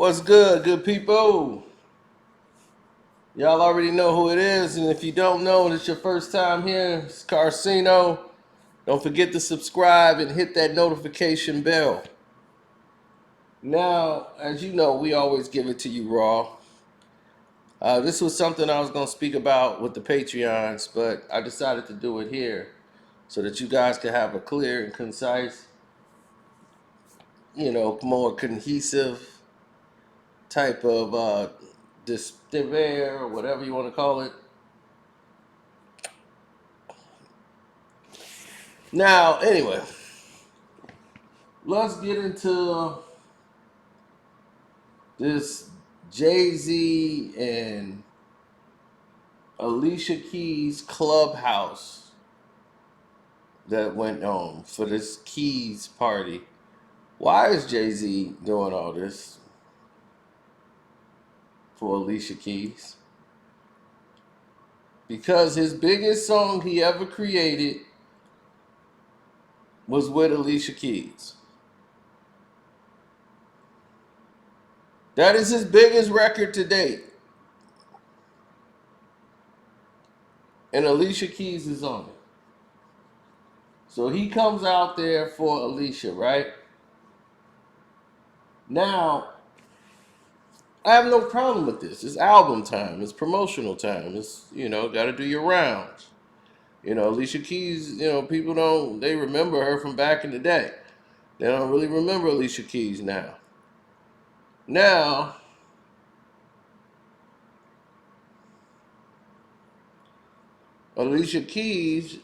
What's good people? Y'all already know who it is, and if you don't know and it's your first time here, it's Carcino. Don't forget to subscribe and hit that notification bell. Now, as you know, we always give it to you raw. This was something I was going to speak about with the Patreons, but I decided to do it here so that you guys can have a clear and concise, more cohesive type of despair or whatever you want to call it. Now, anyway, let's get into this Jay-Z and Alicia Keys clubhouse that went on for this Keys party. Why is Jay-Z doing all this for Alicia Keys? Because his biggest song he ever created was with Alicia Keys. That is his biggest record to date. And Alicia Keys is on it. So he comes out there for Alicia, right? Now, I have no problem with this. It's album time. It's promotional time. It's, got to do your rounds. Alicia Keys, people they remember her from back in the day. They don't really remember Alicia Keys now. Now, Alicia Keys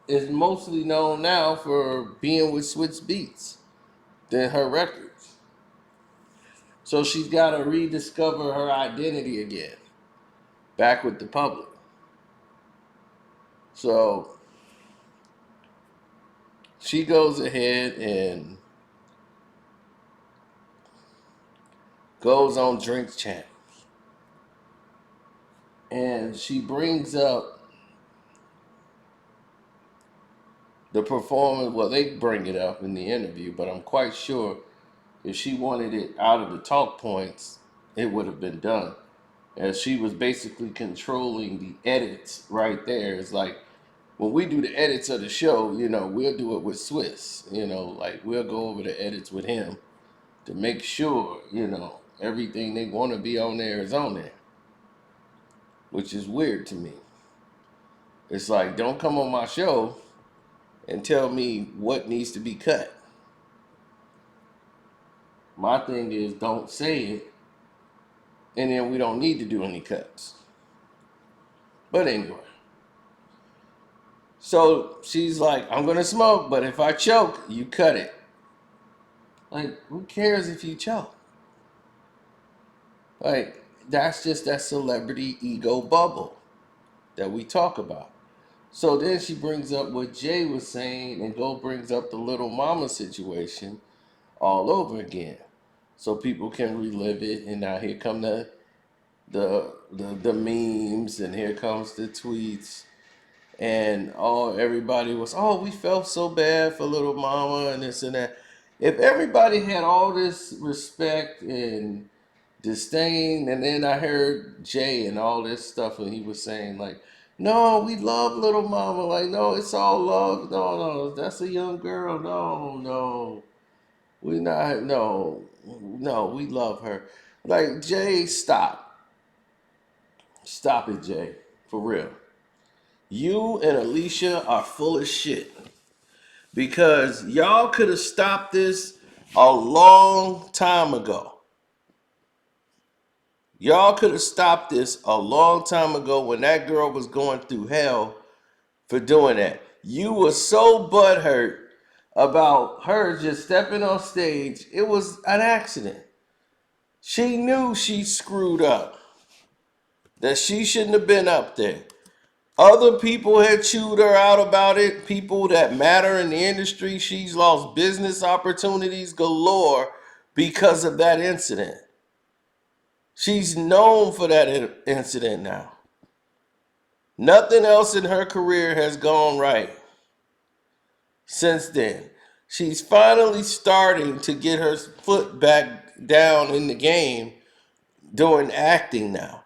is mostly known now for being with Swizz Beatz than her records. So she's got to rediscover her identity again, back with the public. So she goes ahead and goes on Drink Champs. And she brings up the performance. Well, they bring it up in the interview, but I'm quite sure if she wanted it out of the talk points, it would have been done. As she was basically controlling the edits right there. It's like when we do the edits of the show, we'll do it with Swiss. Like we'll go over the edits with him to make sure, everything they want to be on there is on there. Which is weird to me. It's like, don't come on my show and tell me what needs to be cut. My thing is, don't say it, and then we don't need to do any cuts. But anyway. So she's like, I'm going to smoke, but if I choke, you cut it. Like, who cares if you choke? Like, that's just that celebrity ego bubble that we talk about. So then she brings up what Jay was saying and brings up the Lil Mama situation all over again. So people can relive it, and now here come the memes, and here comes the tweets, and everybody was, we felt so bad for Lil Mama and this and that. If everybody had all this respect and disdain, and then I heard Jay and all this stuff, and he was saying like, no, we love Lil Mama. Like, no, it's all love. No, that's a young girl. No, we not. No, we love her. Like, Jay, stop it, Jay, for real. You and Alicia are full of shit because y'all could have stopped this a long time ago. Y'all could have stopped this a long time ago when that girl was going through hell for doing that. You were so butthurt about her just stepping on stage. It was an accident. She knew she screwed up, that she shouldn't have been up there. Other people had chewed her out about it. People that matter in the industry. She's lost business opportunities galore because of that incident. She's known for that incident now. Nothing else in her career has gone right since then. She's finally starting to get her foot back down in the game doing acting now.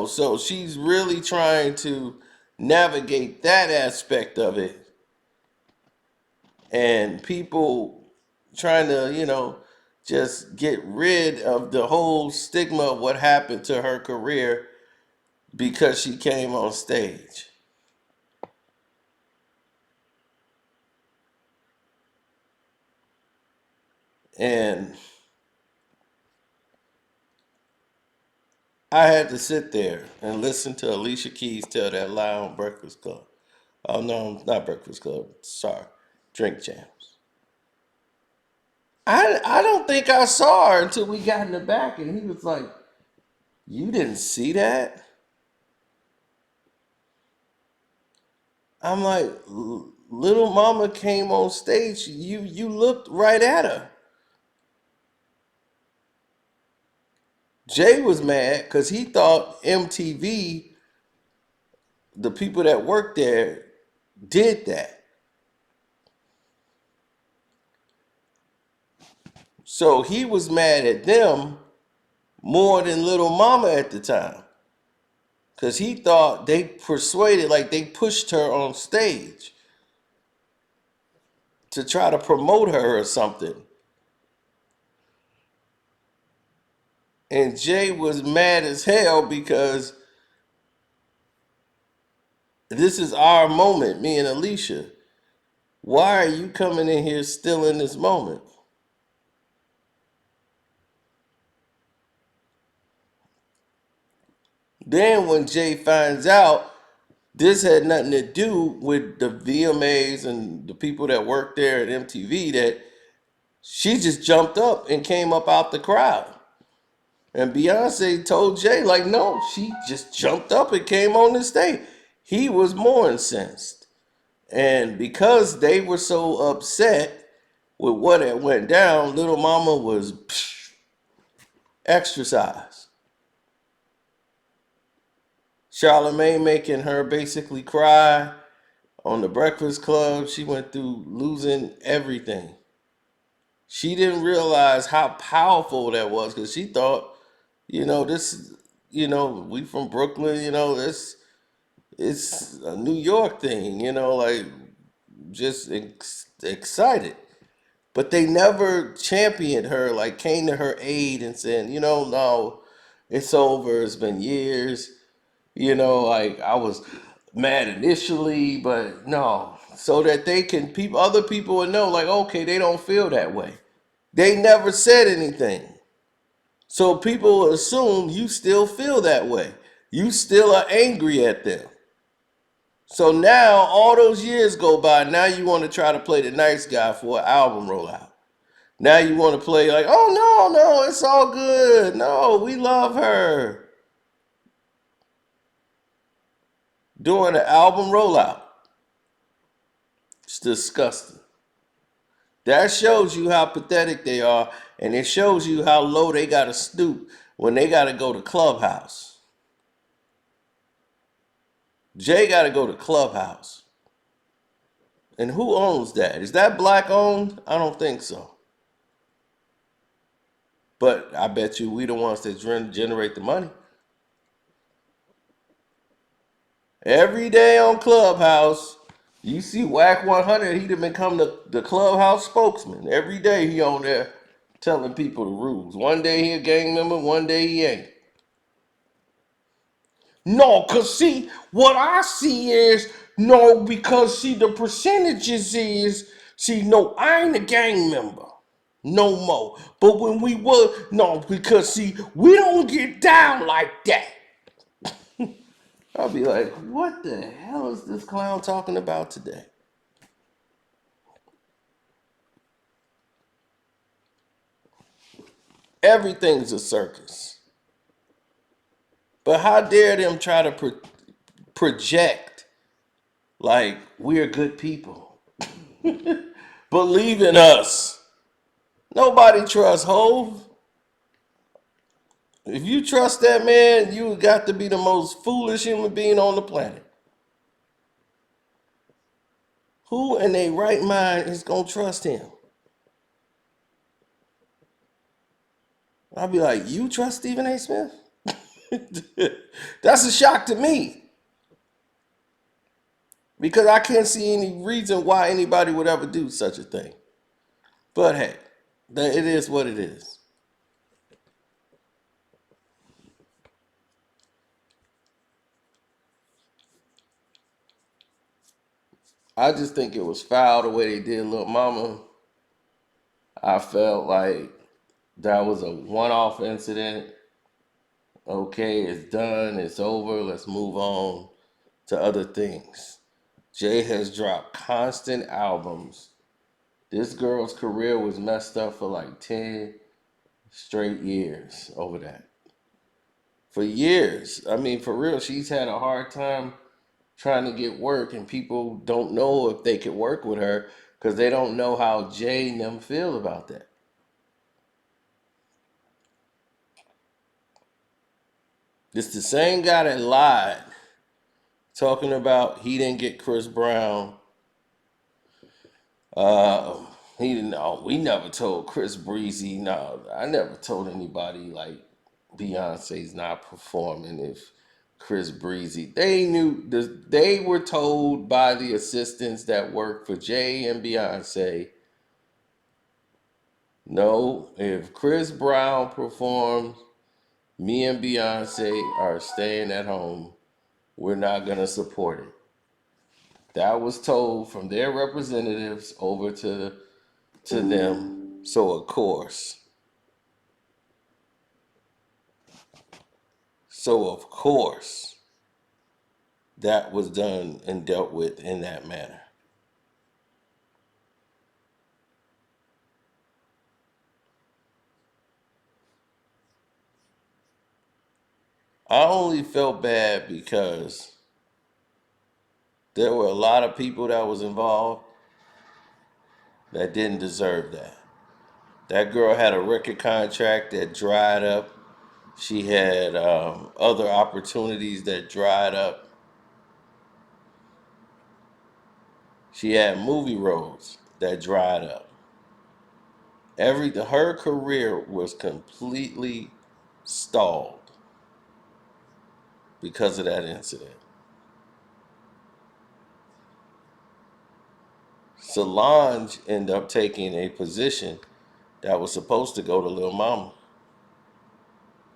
So she's really trying to navigate that aspect of it. And people trying to, just get rid of the whole stigma of what happened to her career because she came on stage. And I had to sit there and listen to Alicia Keys tell that lie on Breakfast Club. Oh, no, not Breakfast Club. Sorry. Drink Champs. I don't think I saw her until we got in the back and he was like, "You didn't see that?" I'm like, Little Mama came on stage. You looked right at her. Jay was mad because he thought MTV, the people that worked there, did that. So he was mad at them more than Little Mama at the time. Because he thought they persuaded, like they pushed her on stage to try to promote her or something. And Jay was mad as hell because this is our moment, me and Alicia. Why are you coming in here still in this moment? Then when Jay finds out this had nothing to do with the VMAs and the people that worked there at MTV, that she just jumped up and came up out the crowd. And Beyonce told Jay, like, no, she just jumped up and came on the stage. He was more incensed. And because they were so upset with what had went down, Little Mama was exercise. Charlamagne making her basically cry on the Breakfast Club. She went through losing everything. She didn't realize how powerful that was because she thought, this, we from Brooklyn, this it's a New York thing, like just excited. But they never championed her, like came to her aid and said, no, it's over. It's been years. Like I was mad initially, but no, so that they can other people would know, like, okay, they don't feel that way. They never said anything, so people assume you still feel that way. You still are angry at them. So now all those years go by. Now you want to try to play the nice guy for an album rollout. Now you want to play like, oh no, it's all good. No, we love her. During the album rollout. It's disgusting. That shows you how pathetic they are, and it shows you how low they gotta stoop when they gotta go to Clubhouse. Jay gotta go to Clubhouse. And who owns that? Is that black owned? I don't think so. But I bet you we the ones that generate the money. Every day on Clubhouse, you see Whack 100, he done become the Clubhouse spokesman. Every day he on there telling people the rules. One day he a gang member, one day he ain't. No, cause see, what I see is, no, because see the percentages is, see, no, I ain't a gang member. No more. But when we were, no, because see, we don't get down like that. I'll be like, what the hell is this clown talking about today? Everything's a circus. But how dare them try to project like we're good people? Believe in us. Nobody trusts Hove. If you trust that man, you got to be the most foolish human being on the planet. Who in their right mind is gonna trust him? I'll be like, you trust Stephen A. Smith? That's a shock to me because I can't see any reason why anybody would ever do such a thing. But hey, it is what it is. I just think it was foul the way they did Lil Mama. I felt like that was a one-off incident. Okay, it's done, it's over, let's move on to other things. Jay has dropped constant albums. This girl's career was messed up for like 10 straight years over that. For years. I mean, for real, she's had a hard time trying to get work, and people don't know if they could work with her because they don't know how Jay and them feel about that. It's the same guy that lied, talking about he didn't get Chris Brown. Uh, he didn't. Oh, we never told Chris Breezy. No, I never told anybody like Beyonce's not performing if Chris Breezy. They knew. They were told by the assistants that work for Jay and Beyonce. No, if Chris Brown performs, me and Beyonce are staying at home. We're not gonna support it. That was told from their representatives over to them. So of course, that was done and dealt with in that manner. I only felt bad because there were a lot of people that was involved that didn't deserve that. That girl had a record contract that dried up. She had other opportunities that dried up. She had movie roles that dried up. Her career was completely stalled because of that incident. Solange ended up taking a position that was supposed to go to Lil Mama,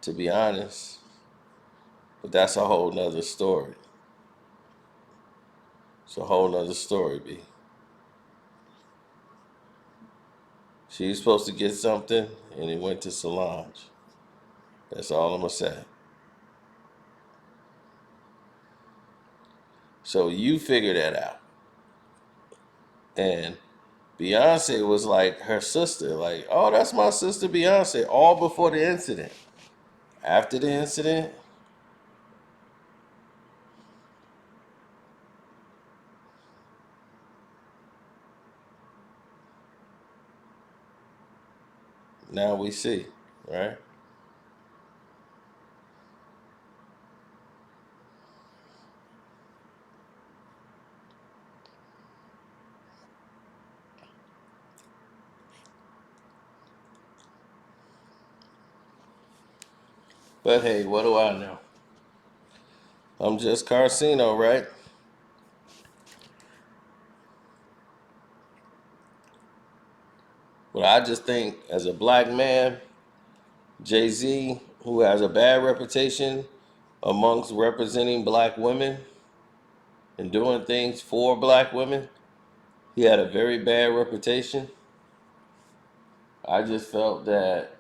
to be honest. But that's a whole nother story. It's a whole nother story, B. She was supposed to get something, and it went to Solange. That's all I'm going to say. So you figure that out. And Beyonce was like her sister, like, oh, that's my sister Beyonce, all before the incident. After the incident, now we see, right? But hey, what do I know? I'm just Carcino, right? But I just think as a black man, Jay-Z, who has a bad reputation amongst representing black women and doing things for black women, he had a very bad reputation. I just felt that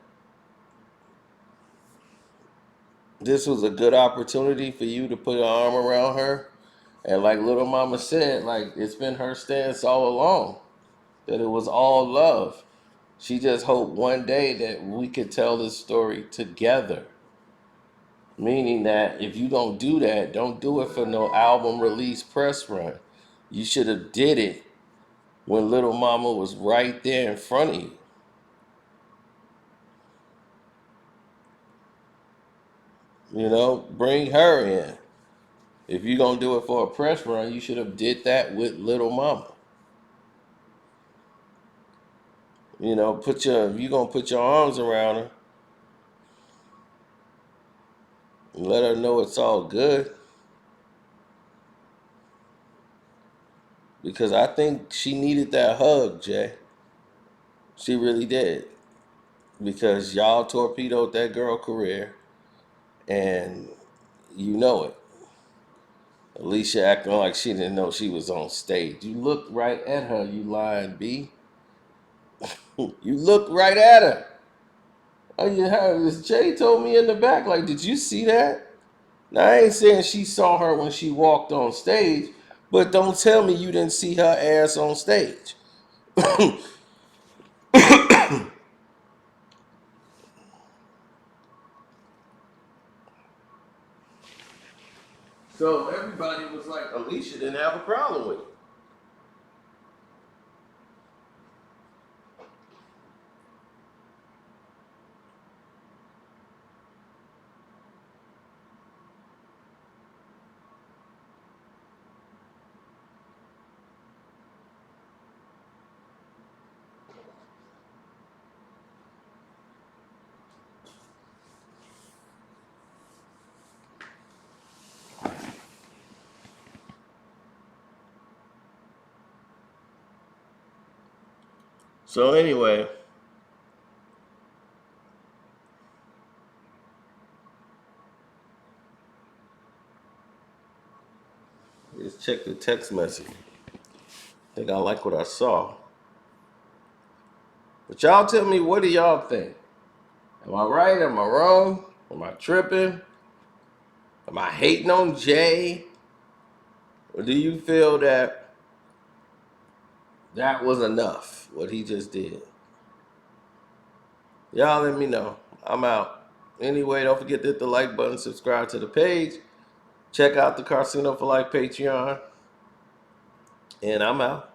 this was a good opportunity for you to put an arm around her. And like Little Mama said, like it's been her stance all along that it was all love. She just hoped one day that we could tell this story together. Meaning that if you don't do that, don't do it for no album release press run. You should have did it when Little Mama was right there in front of you. You know, bring her in. If you're gonna do it for a press run, you should have did that with Little Mama. You know, if you're gonna put your arms around her and let her know it's all good. Because I think she needed that hug, Jay. She really did. Because y'all torpedoed that girl career and you know it. Alicia acting like she didn't know she was on stage. You looked right at her, you lying B. You looked right at her. Oh, you have this. Jay told me in the back, like, did you see that? Now I ain't saying she saw her when she walked on stage, but don't tell me you didn't see her ass on stage. So everybody was like, Alicia didn't have a problem with it. So anyway, just check the text message. I think I like what I saw. But y'all tell me, what do y'all think? Am I right? Am I wrong? Am I tripping? Am I hating on Jay? Or do you feel that that was enough, what he just did? Y'all let me know. I'm out. Anyway, don't forget to hit the like button, subscribe to the page, check out the Casino for Life Patreon, and I'm out.